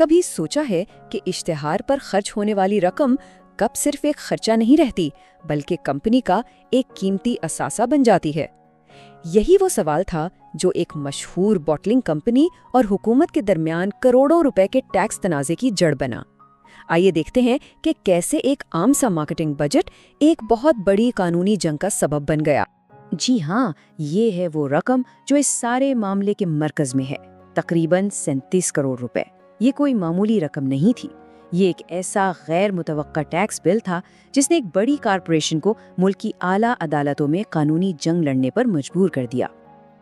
کبھی سوچا ہے کہ اشتہار پر خرچ ہونے والی رقم کب صرف ایک خرچہ نہیں رہتی بلکہ کمپنی کا ایک قیمتی اثاثہ بن جاتی ہے؟ یہی وہ سوال تھا جو ایک مشہور بوٹلنگ کمپنی اور حکومت کے درمیان کروڑوں روپے کے ٹیکس تنازع کی جڑ بنا۔ آئیے دیکھتے ہیں کہ کیسے ایک عام سا مارکیٹنگ بجٹ ایک بہت بڑی قانونی جنگ کا سبب بن گیا۔ جی ہاں، یہ ہے وہ رقم جو اس سارے معاملے کے مرکز میں ہے، تقریباً 37 کروڑ روپے۔ یہ کوئی معمولی رقم نہیں تھی، یہ ایک ایسا غیر متوقع ٹیکس بل تھا جس نے ایک بڑی کارپوریشن کو ملک کی اعلیٰ عدالتوں میں قانونی جنگ لڑنے پر مجبور کر دیا۔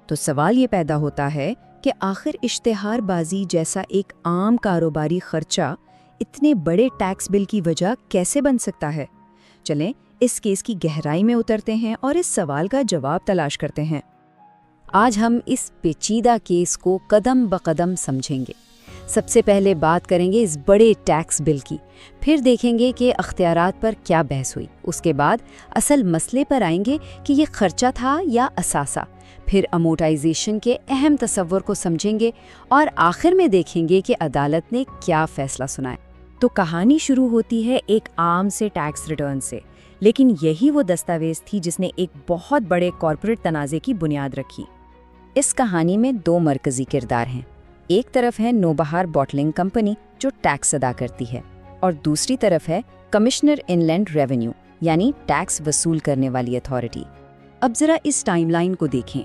تو سوال یہ پیدا ہوتا ہے کہ آخر اشتہار بازی جیسا ایک عام کاروباری خرچہ اتنے بڑے ٹیکس بل کی وجہ کیسے بن سکتا ہے؟ چلیں اس کیس کی گہرائی میں اترتے ہیں اور اس سوال کا جواب تلاش کرتے ہیں۔ آج ہم اس پیچیدہ کیس کو قدم بقدم سمجھیں گے۔ سب سے پہلے بات کریں گے اس بڑے ٹیکس بل کی، پھر دیکھیں گے کہ اختیارات پر کیا بحث ہوئی، اس کے بعد اصل مسئلے پر آئیں گے کہ یہ خرچہ تھا یا اثاثہ، پھر امورٹائزیشن کے اہم تصور کو سمجھیں گے اور آخر میں دیکھیں گے کہ عدالت نے کیا فیصلہ سنایا۔ تو کہانی شروع ہوتی ہے ایک عام سے ٹیکس ریٹرن سے، لیکن یہی وہ دستاویز تھی جس نے ایک بہت بڑے کارپوریٹ تنازع کی بنیاد رکھی۔ اس کہانی میں دو مرکزی کردار ہیں، ایک طرف ہے نوبہار بوٹلنگ کمپنی جو ٹیکس ادا کرتی ہے، اور دوسری طرف ہے کمشنر ان لینڈ ریونیو یعنی ٹیکس وصول کرنے والی اتھارٹی۔ اب ذرا اس ٹائم لائن کو دیکھیں۔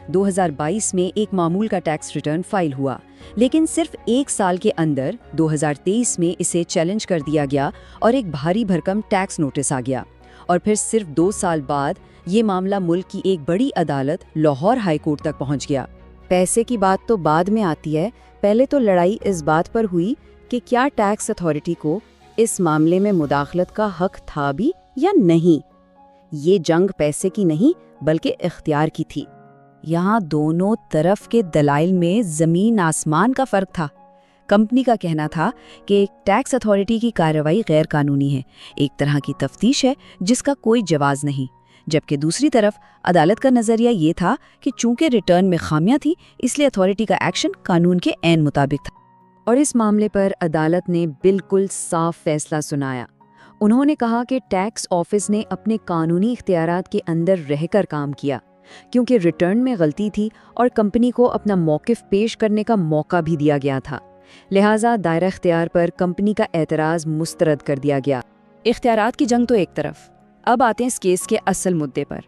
2022 میں ایک معمول کا ٹیکس ریٹرن فائل ہوا، لیکن صرف ایک سال کے اندر 2023 میں اسے چیلنج کر دیا گیا اور ایک بھاری بھرکم ٹیکس نوٹس آ گیا، اور پھر صرف 2 سال بعد یہ معاملہ ملک کی ایک بڑی عدالت لاہور ہائی کورٹ تک پہنچ گیا۔ پیسے کی بات تو بعد میں آتی ہے، پہلے تو لڑائی اس بات پر ہوئی کہ کیا ٹیکس اتھارٹی کو اس معاملے میں مداخلت کا حق تھا بھی یا نہیں۔ یہ جنگ پیسے کی نہیں بلکہ اختیار کی تھی۔ یہاں دونوں طرف کے دلائل میں زمین آسمان کا فرق تھا۔ کمپنی کا کہنا تھا کہ ٹیکس اتھارٹی کی کارروائی غیر قانونی ہے، ایک طرح کی تفتیش ہے جس کا کوئی جواز نہیں، جبکہ دوسری طرف عدالت کا نظریہ یہ تھا کہ چونکہ ریٹرن میں خامیاں تھیں اس لیے اتھارٹی کا ایکشن قانون کے عین مطابق تھا۔ اور اس معاملے پر عدالت نے بالکل صاف فیصلہ سنایا۔ انہوں نے کہا کہ ٹیکس آفس نے اپنے قانونی اختیارات کے اندر رہ کر کام کیا، کیونکہ ریٹرن میں غلطی تھی اور کمپنی کو اپنا موقف پیش کرنے کا موقع بھی دیا گیا تھا، لہٰذا دائرہ اختیار پر کمپنی کا اعتراض مسترد کر دیا گیا۔ اختیارات کی جنگ تو ایک طرف، اب آتے ہیں اس کیس کے اصل مدعے پر۔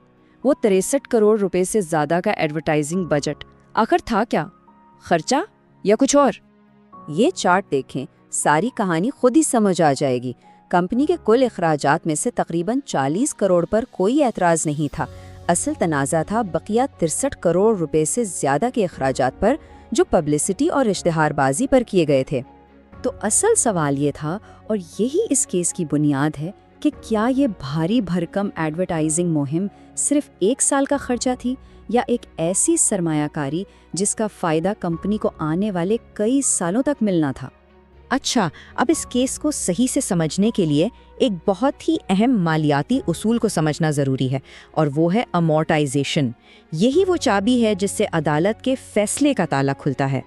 وہ 63 کروڑ روپے سے زیادہ کا ایڈورٹائزنگ بجٹ آخر تھا کیا؟ خرچہ یا کچھ اور؟ یہ چارٹ دیکھیں، ساری کہانی خود ہی سمجھ آ جائے گی۔ کمپنی کے کل اخراجات میں سے تقریباً 40 کروڑ پر کوئی اعتراض نہیں تھا۔ اصل تنازع تھا بقیہ 63 کروڑ روپے سے زیادہ کے اخراجات پر جو پبلسٹی اور اشتہار بازی پر کیے گئے تھے۔ تو اصل سوال یہ تھا، اور یہی اس کیس کی بنیاد ہے، کہ کیا یہ بھاری بھرکم ایڈورٹائزنگ مہم صرف 1 سال کا خرچہ تھی یا ایک ایسی سرمایہ کاری جس کا فائدہ کمپنی کو آنے والے کئی سالوں تک ملنا تھا؟ اچھا، اب اس کیس کو صحیح سے سمجھنے کے لیے ایک بہت ہی اہم مالیاتی اصول کو سمجھنا ضروری ہے، اور وہ ہے امورٹائزیشن۔ یہی وہ چابی ہے جس سے عدالت کے فیصلے کا تالا کھلتا ہے۔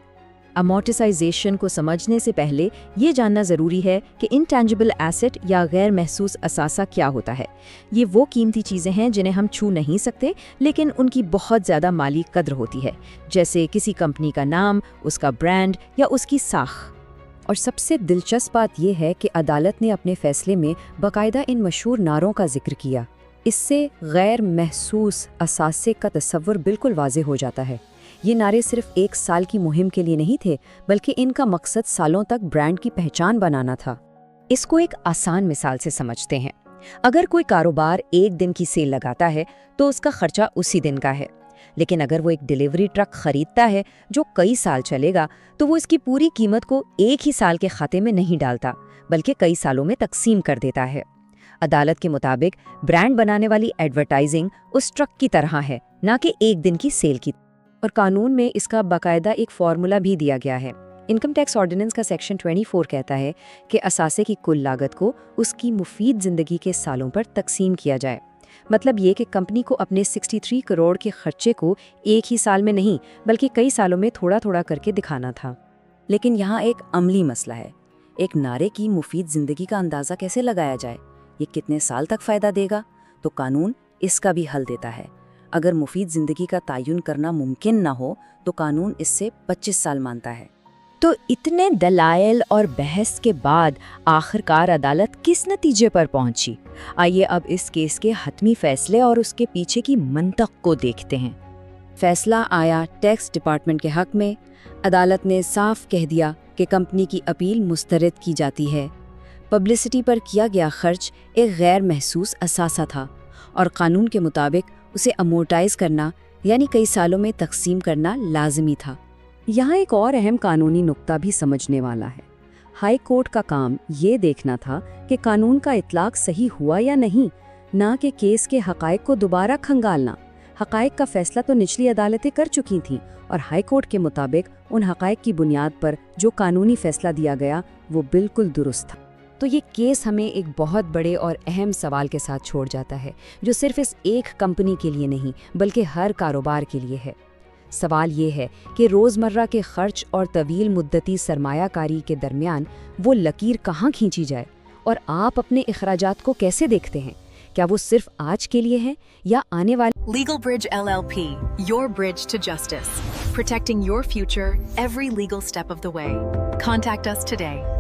امورٹائزیشن کو سمجھنے سے پہلے یہ جاننا ضروری ہے کہ انٹینجبل ایسٹ یا غیر محسوس اثاثہ کیا ہوتا ہے۔ یہ وہ قیمتی چیزیں ہیں جنہیں ہم چھو نہیں سکتے لیکن ان کی بہت زیادہ مالی قدر ہوتی ہے، جیسے کسی کمپنی کا نام، اس کا برانڈ یا اس کی ساکھ۔ اور سب سے دلچسپ بات یہ ہے کہ عدالت نے اپنے فیصلے میں باقاعدہ ان مشہور نعروں کا ذکر کیا۔ اس سے غیر محسوس اثاثے کا تصور بالکل واضح ہو جاتا ہے۔ یہ نعرے صرف 1 سال کی مہم کے لیے نہیں تھے، بلکہ ان کا مقصد سالوں تک برانڈ کی پہچان بنانا تھا۔ اس کو ایک آسان مثال سے سمجھتے ہیں۔ اگر کوئی کاروبار 1 دن کی سیل لگاتا ہے تو اس کا خرچہ اسی دن کا ہے، لیکن اگر وہ ایک ڈیلیوری ٹرک خریدتا ہے جو کئی سال چلے گا تو وہ اس کی پوری قیمت کو ایک ہی سال کے کھاتے میں نہیں ڈالتا بلکہ کئی سالوں میں تقسیم کر دیتا ہے۔ عدالت کے مطابق برانڈ بنانے والی ایڈورٹائزنگ اس ٹرک کی طرح ہے، نہ کہ 1 دن کی سیل کی۔ اور قانون میں اس کا باقاعدہ ایک فارمولا بھی دیا گیا ہے۔ انکم ٹیکس آرڈیننس کا سیکشن 24 کہتا ہے کہ اثاثے کی کل لاگت کو اس کی مفید زندگی کے سالوں پر تقسیم کیا جائے۔ مطلب یہ کہ کمپنی کو اپنے 63 کروڑ کے خرچے کو ایک ہی سال میں نہیں بلکہ کئی سالوں میں تھوڑا تھوڑا کر کے دکھانا تھا۔ لیکن یہاں ایک عملی مسئلہ ہے۔ ایک نعرے کی مفید زندگی کا اندازہ کیسے لگایا جائے؟ یہ کتنے سال تک فائدہ دے گا؟ تو قانون اس کا بھی حل دیتا ہے۔ اگر مفید زندگی کا تعین کرنا ممکن نہ ہو تو قانون اس سے 25 سال مانتا ہے۔ تو اتنے دلائل اور بحث کے بعد آخرکار عدالت کس نتیجے پر پہنچی؟ آئیے اب اس کیس کے حتمی فیصلے اور اس کے پیچھے کی منطق کو دیکھتے ہیں۔ فیصلہ آیا ٹیکس ڈپارٹمنٹ کے حق میں۔ عدالت نے صاف کہہ دیا کہ کمپنی کی اپیل مسترد کی جاتی ہے۔ پبلسٹی پر کیا گیا خرچ ایک غیر محسوس اثاثہ تھا اور قانون کے مطابق اسے امورٹائز کرنا یعنی کئی سالوں میں تقسیم کرنا لازمی تھا۔ یہاں ایک اور اہم قانونی نقطہ بھی سمجھنے والا ہے۔ ہائی کورٹ کا کام یہ دیکھنا تھا کہ قانون کا اطلاق صحیح ہوا یا نہیں، نہ کہ کیس کے حقائق کو دوبارہ کھنگالنا۔ حقائق کا فیصلہ تو نچلی عدالتیں کر چکی تھیں اور ہائی کورٹ کے مطابق ان حقائق کی بنیاد پر جو قانونی فیصلہ دیا گیا وہ بالکل درست تھا۔ تو یہ کیس ہمیں ایک بہت بڑے اور اہم سوال کے ساتھ چھوڑ جاتا ہے، جو صرف اس ایک کمپنی کے لیے نہیں بلکہ ہر کاروبار کے لیے ہے۔ سوال یہ ہے کہ روزمرہ کے خرچ اور طویل مدتی سرمایہ کاری کے درمیان وہ لکیر کہاں کھینچی جائے، اور آپ اپنے اخراجات کو کیسے دیکھتے ہیں؟ کیا وہ صرف آج کے لیے ہیں یا آنے والے؟ Legal Bridge LLP, your bridge to justice. Protecting your future every legal step of the way. Contact us today.